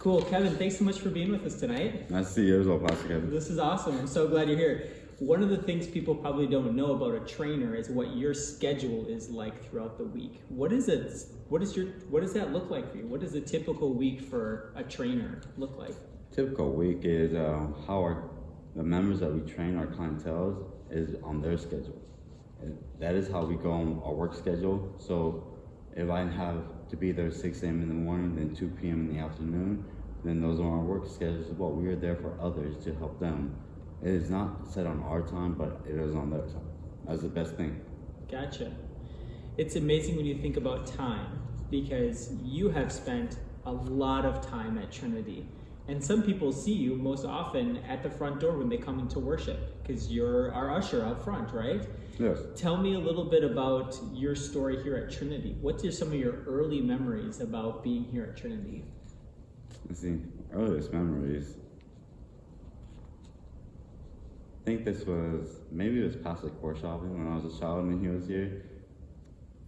Cool. Kevin, thanks so much for being with us tonight. Nice to see you as well, Pastor Kevin. This is awesome. I'm so glad you're here. One of the things people probably don't know about a trainer is what your schedule is like throughout the week. What does that look like for you? What does a typical week for a trainer look like? Typical week is how the members that we train, our clientele, is on their schedule. And that is how we go on our work schedule. So if I have to be there 6 a.m. in the morning, then 2 p.m. in the afternoon, then those are our work schedules as well. We are there for others to help them. It is not set on our time, but it is on their time. That's the best thing. Gotcha. It's amazing when you think about time, because you have spent a lot of time at Trinity. And some people see you most often at the front door when they come into worship, because you're our usher out front, right? Yes. Tell me a little bit about your story here at Trinity. What are some of your early memories about being here at Trinity? Let's see, earliest memories. I think maybe it was Pastor Core shopping when I was a child and he was here.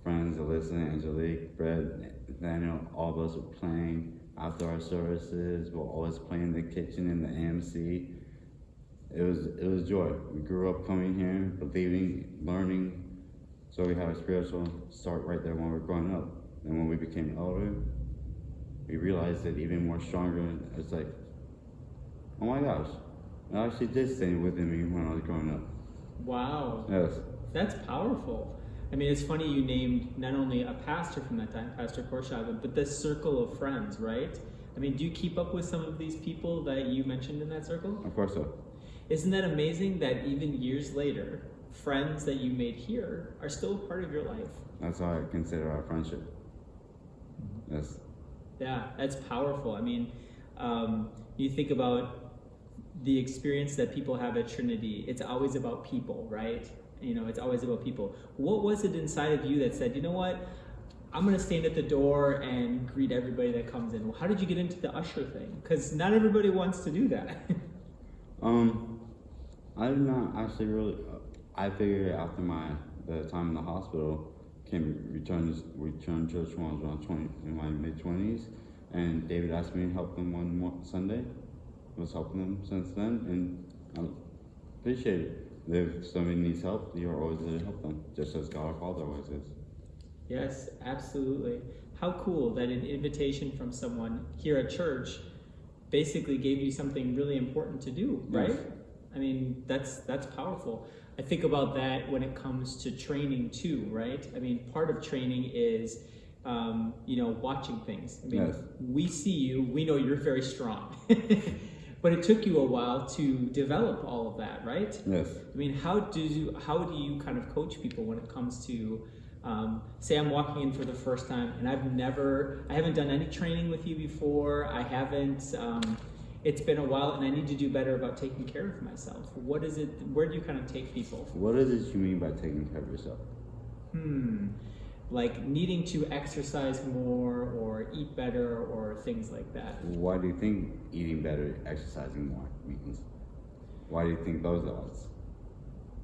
Friends, Alyssa, Angelique, Brett, Daniel, all of us were playing after our services. We're always playing in the kitchen in the AMC. It was joy. We grew up coming here, believing, learning. So we had a spiritual start right there when we were growing up. And when we became older, we realized it even more stronger. It's like, oh my gosh, it actually did stay within me when I was growing up. Wow. Yes. That's powerful. I mean, it's funny you named not only a pastor from that time, Pastor Korshaga, but this circle of friends, right? I mean, do you keep up with some of these people that you mentioned in that circle? Of course so. Isn't that amazing that even years later, friends that you made here are still part of your life? That's how I consider our friendship. Yes. Yeah, that's powerful. I mean, you think about the experience that people have at Trinity, it's always about people, right? You know, it's always about people. What was it inside of you that said, you know what, I'm going to stand at the door and greet everybody that comes in? Well, how did you get into the usher thing? Because not everybody wants to do that. I did not actually really. I figured after the time in the hospital, returned church when I was around in my mid-20s, and David asked me to help them one more Sunday. I was helping them since then, and I appreciate it. If somebody needs help, you're always there to help them, just as God our Father always is. Yes, absolutely. How cool that an invitation from someone here at church basically gave you something really important to do, right? Yes. I mean, that's powerful. I think about that when it comes to training too, right? I mean, part of training is, watching things. I mean, yes. We see you, we know you're very strong. But it took you a while to develop all of that, right? Yes. I mean, how do you kind of coach people when it comes to, say I'm walking in for the first time and I haven't done any training with you before, it's been a while and I need to do better about taking care of myself. Where do you kind of take people? What is it you mean by taking care of yourself? Like needing to exercise more or eat better or things like that. Why do you think eating better, exercising more weakens? Why do you think those odds?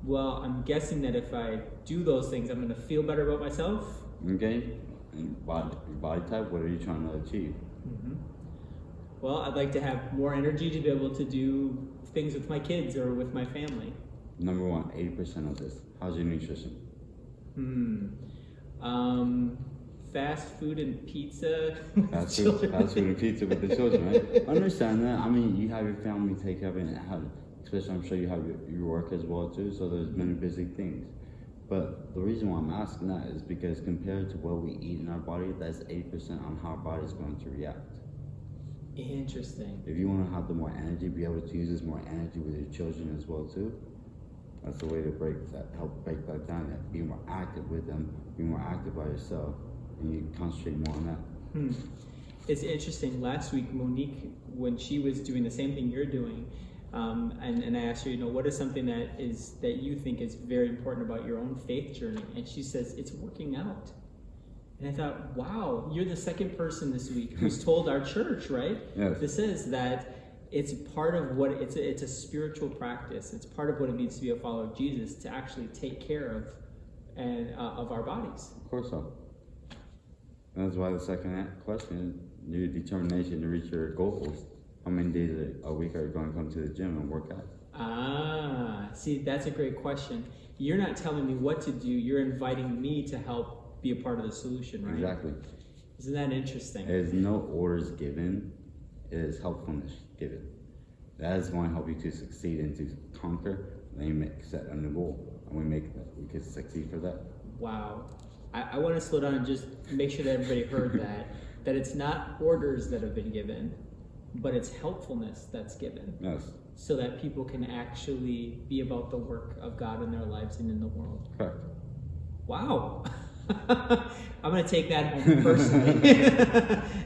Well, I'm guessing that if I do those things, I'm going to feel better about myself. Okay. And body type, what are you trying to achieve? Mm-hmm. Well, I'd like to have more energy to be able to do things with my kids or with my family. Number one, 80% of this. How's your nutrition? Fast food and pizza. Fast food and pizza with the children, right? I understand that. I mean, you have your family to take care of it, especially I'm sure you have your work as well too, so there's many busy things. But the reason why I'm asking that is because compared to what we eat in our body, that's 80% on how our body is going to react. Interesting. If you want to have the more energy, be able to use this more energy with your children as well too, that's the way to help break that down. Be more active with them, be more active by yourself, and you concentrate more on that. It's interesting. Last week, Monique, when she was doing the same thing you're doing, and I asked her, what is something that you think is very important about your own faith journey? And she says, it's working out. And I thought, wow, you're the second person this week who's told our church, right? Yes. This is that it's part of what it's a spiritual practice. It's part of what it means to be a follower of Jesus, to actually take care of our bodies. Of course so. That's why the second question is your determination to reach your goals. How many days a week are you going to come to the gym and work out? See, that's a great question. You're not telling me what to do. You're inviting me to help be a part of the solution, right? Exactly. Isn't that interesting? There's no orders given. It is helpfulness given. That is going to help you to succeed and to conquer. Then you set a new goal, and we can succeed for that. Wow. I want to slow down and just make sure that everybody heard that it's not orders that have been given, but it's helpfulness that's given. Yes. So that people can actually be about the work of God in their lives and in the world. Correct. Wow. I'm going to take that home personally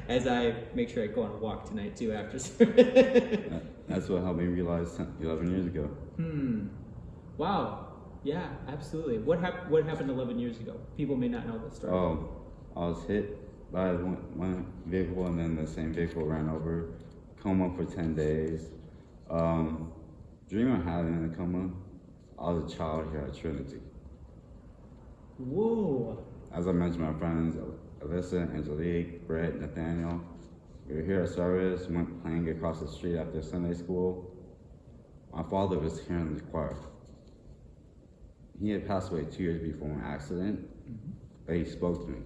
as I make sure I go on a walk tonight too after service. That's what helped me realize 11 years ago. Wow. Yeah, absolutely. What happened 11 years ago? People may not know this story. Oh, I was hit by one vehicle, and then the same vehicle ran over. Coma for 10 days. Dream I had in a coma. I was a child here at Trinity. Whoa. As I mentioned, my friends, Alyssa, Angelique, Brett, Nathaniel, we were here at service, went playing across the street after Sunday school. My father was here in the choir. He had passed away 2 years before an accident, but he spoke to me.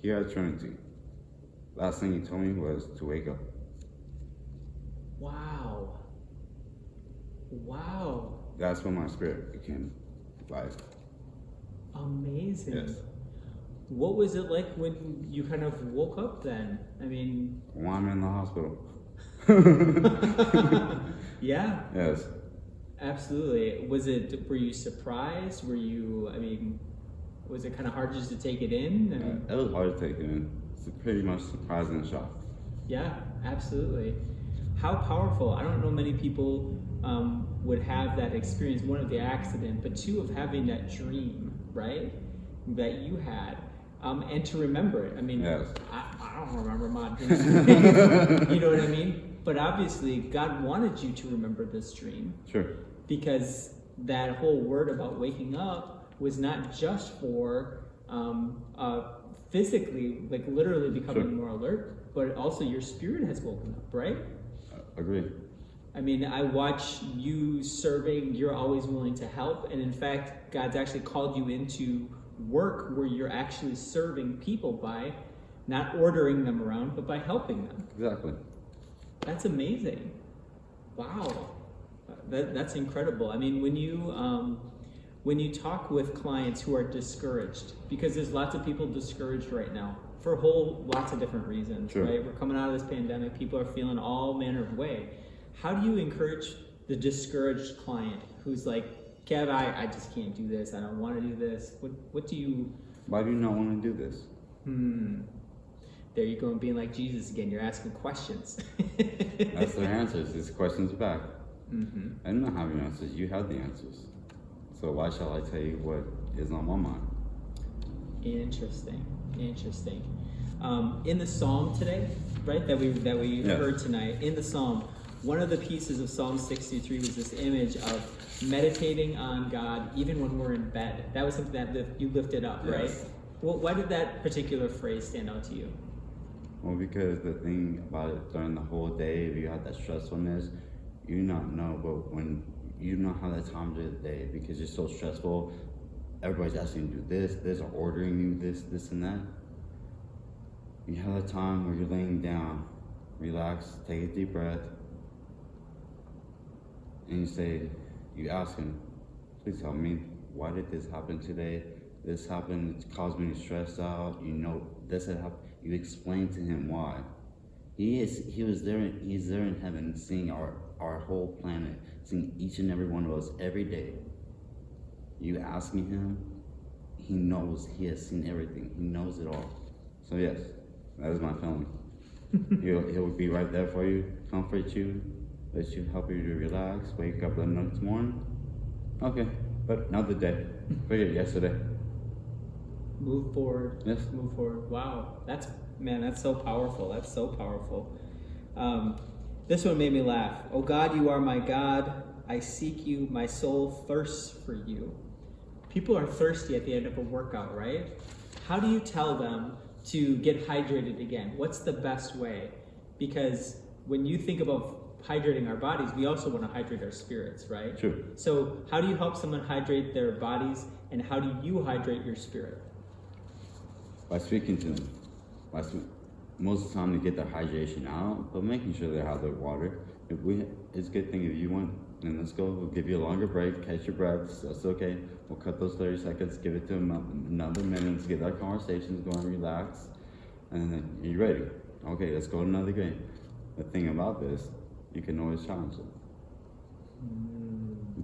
Here at Trinity, last thing he told me was to wake up. Wow. Wow. That's when my spirit became life. Amazing. Yes. What was it like when you kind of woke up then? I mean... When I'm in the hospital. Yeah. Yes. Absolutely. Were you surprised? Was it kind of hard just to take it in? It was hard to take it in. It's pretty much surprise and shock. Yeah, absolutely. How powerful. I don't know many people would have that experience, one of the accident, but two of having that dream, right? That you had. And to remember it. I mean, yes. I don't remember my dreams. You know what I mean? But obviously, God wanted you to remember this dream. Sure. Because that whole word about waking up was not just for physically, like literally becoming more alert, but also your spirit has woken up, right? Agree. I mean, I watch you serving, you're always willing to help, and in fact, God's actually called you into work where you're actually serving people by not ordering them around, but by helping them. Exactly. That's amazing. Wow. That's incredible. I mean, when you talk with clients who are discouraged, because there's lots of people discouraged right now for lots of different reasons, sure. Right? We're coming out of this pandemic. People are feeling all manner of way. How do you encourage the discouraged client who's like, Kev, I just can't do this. I don't want to do this. What do you... Why do you not want to do this? There you go, and being like Jesus again. You're asking questions. That's their answers. It's questions back. Mm-hmm. I do not have the answers. You have the answers. So why shall I tell you what is on my mind? Interesting. In the Psalm today, right, that we heard tonight, in the Psalm, one of the pieces of Psalm 63 was this image of meditating on God even when we're in bed. That was something that you lifted up, yes. Right? Well, why did that particular phrase stand out to you? Well, because the thing about it, during the whole day, if you have that stressfulness, you not know, but when you don't have that time of the day because you're so stressful, everybody's asking you to do this, or ordering you this, and that. You have a time where you're laying down, relax, take a deep breath, and you ask him, please help me. Why did this happen today? This happened, it caused me to stress out. This had happened. You explain to him why. He's there in heaven, seeing our whole planet, seeing each and every one of us every day. You asking him, he knows, he has seen everything. He knows it all. So yes, that is my feeling. He'll be right there for you, comfort you, help you to relax, wake up the next morning. Okay, but another day. Forget yesterday. Move forward. Yes. Move forward. Wow. That's so powerful. That's so powerful. This one made me laugh. Oh God, you are my God. I seek you. My soul thirsts for you. People are thirsty at the end of a workout, right? How do you tell them to get hydrated again? What's the best way? Because when you think about hydrating our bodies, we also want to hydrate our spirits, right? Sure. So how do you help someone hydrate their bodies, and how do you hydrate your spirit? By speaking to them. Most of the time they get their hydration out, but making sure they have their water. It's a good thing if you want, then let's go. We'll give you a longer break, catch your breaths. That's okay. We'll cut those 30 seconds, give it to them another minute to get our conversations going, relax, and then you're ready. Okay, let's go to another game. The thing about this, you can always challenge them,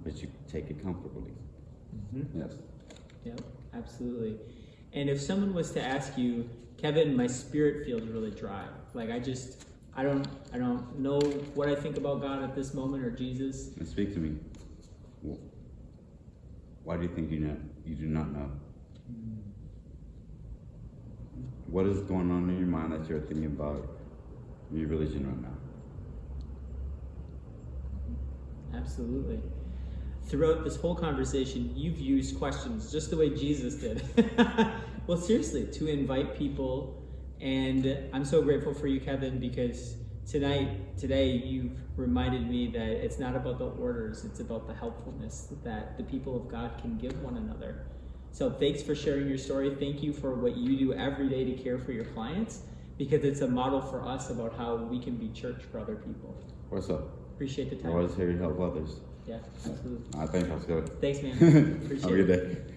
but you take it comfortably. Yes. Yep, absolutely. And if someone was to ask you, Kevin, my spirit feels really dry. Like I don't know what I think about God at this moment, or Jesus. And speak to me. Why do you think you do not know? What is going on in your mind that you're thinking about your religion right now? Absolutely. Throughout this whole conversation, you've used questions just the way Jesus did. Well, seriously, to invite people. And I'm so grateful for you, Kevin, because today, you've reminded me that it's not about the orders, it's about the helpfulness that the people of God can give one another. So thanks for sharing your story. Thank you for what you do every day to care for your clients, because it's a model for us about how we can be church for other people. What's up? Appreciate the time. Always here to help others. Yeah, absolutely. I think that's good. Thanks, man. Appreciate it. Have a good day.